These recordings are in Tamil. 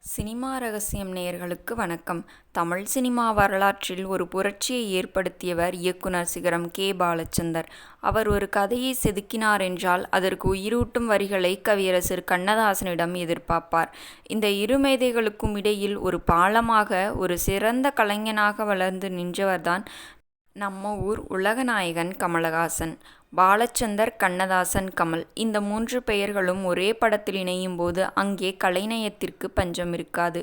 சினிமா ரகசியம் நேயர்களுக்கு வணக்கம். தமிழ் சினிமா வரலாற்றில் ஒரு புரட்சியை ஏற்படுத்தியவர் இயக்குனர் சிகரம் கே. பாலச்சந்தர். அவர் ஒரு கதையை செதுக்கினார் என்றால் அதற்கு உயிரூட்டும் வரிகளை கவியரசர் கண்ணதாசனிடம் எதிர்பார்ப்பார். இந்த இரு மேதைகளுக்கும் இடையில் ஒரு பாலமாக, ஒரு சிறந்த கலைஞனாக வளர்ந்து நின்றவர்தான் நம்ம ஊர் உலகநாயகன் கமலஹாசன். பாலச்சந்தர், கண்ணதாசன், கமல் இந்த 3 பெயர்களும் ஒரே படத்தில் இணையும் போது அங்கே கலைநயத்திற்கு பஞ்சம் இருக்காது.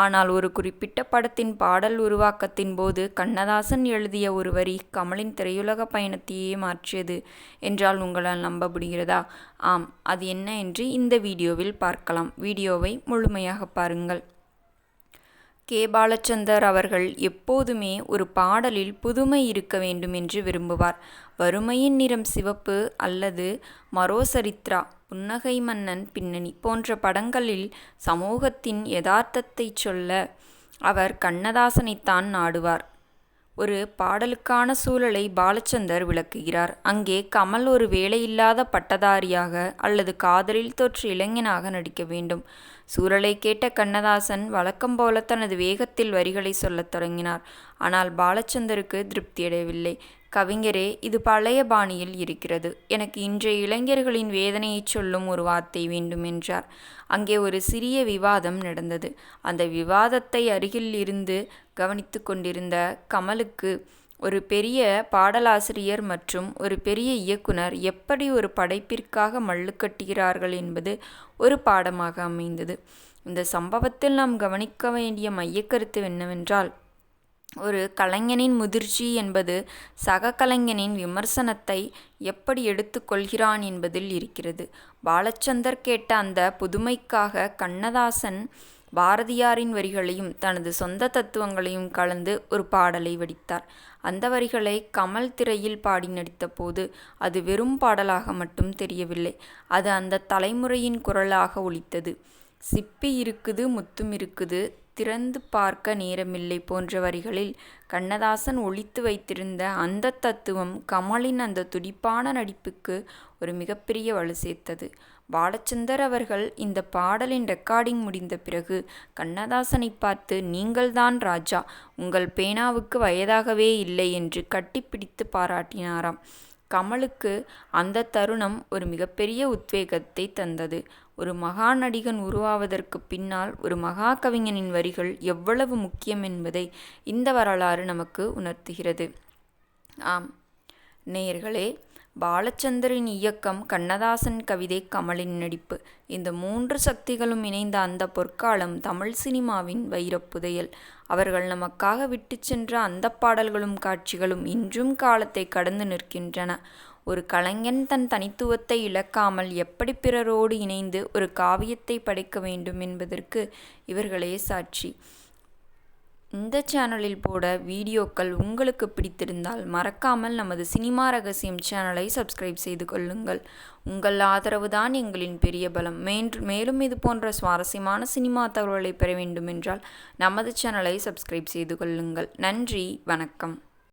ஆனால் ஒரு குறிப்பிட்ட படத்தின் பாடல் உருவாக்கத்தின் போது கண்ணதாசன் எழுதிய ஒரு வரி கமலின் திரையுலக பயணத்தையே மாற்றியது என்றால் உங்களால் நம்ப முடிகிறதா? ஆம், அது என்ன என்று இந்த வீடியோவில் பார்க்கலாம். வீடியோவை முழுமையாக பாருங்கள். கே. பாலச்சந்தர் அவர்கள் எப்போதுமே ஒரு பாடலில் புதுமை இருக்க வேண்டும் என்று விரும்புவார். வறுமையின் நிறம் சிவப்பு அல்லது மரோசரித்ரா, புன்னகை மன்னன், பின்னணி போன்ற படங்களில் சமூகத்தின் யதார்த்தத்தை சொல்ல அவர் கண்ணதாசனைத்தான் நாடுவார். ஒரு பாடலுக்கான சூழலை பாலச்சந்தர் விளக்குகிறார். அங்கே கமல் ஒரு வேலையில்லாத பட்டதாரியாக அல்லது காதலில் தோற்ற இளைஞனாக நடிக்க வேண்டும். சூழலை கேட்ட கண்ணதாசன் வழக்கம் போல தனது வேகத்தில் வரிகளை சொல்லத் தொடங்கினார். ஆனால் பாலச்சந்தருக்கு திருப்தியடையவில்லை. கவிஞரே, இது பழைய பாணியில் இருக்கிறது. எனக்கு இன்றைய இளைஞர்களின் வேதனையைச் சொல்லும் ஒரு வார்த்தை வேண்டும் என்றார். அங்கே ஒரு சிறிய விவாதம் நடந்தது. அந்த விவாதத்தை அருகில் இருந்து கவனித்து கொண்டிருந்த கமலுக்கு ஒரு பெரிய பாடலாசிரியர் மற்றும் ஒரு பெரிய இயக்குனர் எப்படி ஒரு படைப்பிற்காக மல்லு கட்டுகிறார்கள் என்பது ஒரு பாடமாக அமைந்தது. இந்த சம்பவத்தில் நாம் கவனிக்க வேண்டிய மையக்கருத்து என்னவென்றால், ஒரு கலைஞனின் முதிர்ச்சி என்பது சக கலைஞனின் விமர்சனத்தை எப்படி எடுத்துக்கொள்கிறான் என்பதில் இருக்கிறது. பாலச்சந்தர் கேட்ட அந்த புதுமைக்காக கண்ணதாசன் பாரதியாரின் வரிகளையும் தனது சொந்த தத்துவங்களையும் கலந்து ஒரு பாடலை வடித்தார். அந்த வரிகளை கமல் திரையில் பாடி நடித்த போது அது வெறும் பாடலாக மட்டும் தெரியவில்லை, அது அந்த தலைமுறையின் குரலாக ஒலித்தது. சிப்பி இருக்குது, முத்தும் இருக்குது, திறந்து பார்க்க நேரமில்லை போன்ற வரிகளில் கண்ணதாசன் ஒளித்து வைத்திருந்த அந்த தத்துவம் கமலின் அந்த துடிப்பான நடிப்புக்கு ஒரு மிகப்பெரிய வலு சேர்த்தது. பாலச்சந்தர் அவர்கள் இந்த பாடலின் ரெக்கார்டிங் முடிந்த பிறகு கண்ணதாசனை பார்த்து, நீங்கள்தான் ராஜா, உங்கள் பேனாவுக்கு வயதாகவே இல்லை என்று கட்டிப்பிடித்து பாராட்டினாராம். கமலுக்கு அந்த தருணம் ஒரு மிகப்பெரிய உத்வேகத்தை தந்தது. ஒரு மகா நடிகன் உருவாவதற்கு பின்னால் ஒரு மகா கவிஞனின் வரிகள் எவ்வளவு முக்கியம் என்பதை இந்த வரலாறு நமக்கு உணர்த்துகிறது. ஆம் நேயர்களே, பாலச்சந்தரின் இயக்கம், கண்ணதாசன் கவிதை, கமலின் நடிப்பு, இந்த 3 சக்திகளும் இணைந்த அந்த பொற்காலம் தமிழ் சினிமாவின் வைரப்புதையல். அவர்கள் நமக்காக விட்டு சென்ற அந்த பாடல்களும் காட்சிகளும் இன்றும் காலத்தை கடந்து நிற்கின்றன. ஒரு கலைஞன் தன் தனித்துவத்தை இழக்காமல் எப்படி பிறரோடு இணைந்து ஒரு காவியத்தை படைக்க வேண்டும் என்பதற்கு இவர்களே சாட்சி. இந்த சேனலில் போட வீடியோக்கள் உங்களுக்கு பிடித்திருந்தால் மறக்காமல் நமது சினிமா ரகசியம் சேனலை சப்ஸ்கிரைப் செய்து கொள்ளுங்கள். உங்கள் ஆதரவு தான் எங்களின் பெரிய பலம். மேலும் இது போன்ற சுவாரஸ்யமான சினிமா தகவல்களை பெற வேண்டுமென்றால் நமது சேனலை சப்ஸ்கிரைப் செய்து கொள்ளுங்கள். நன்றி, வணக்கம்.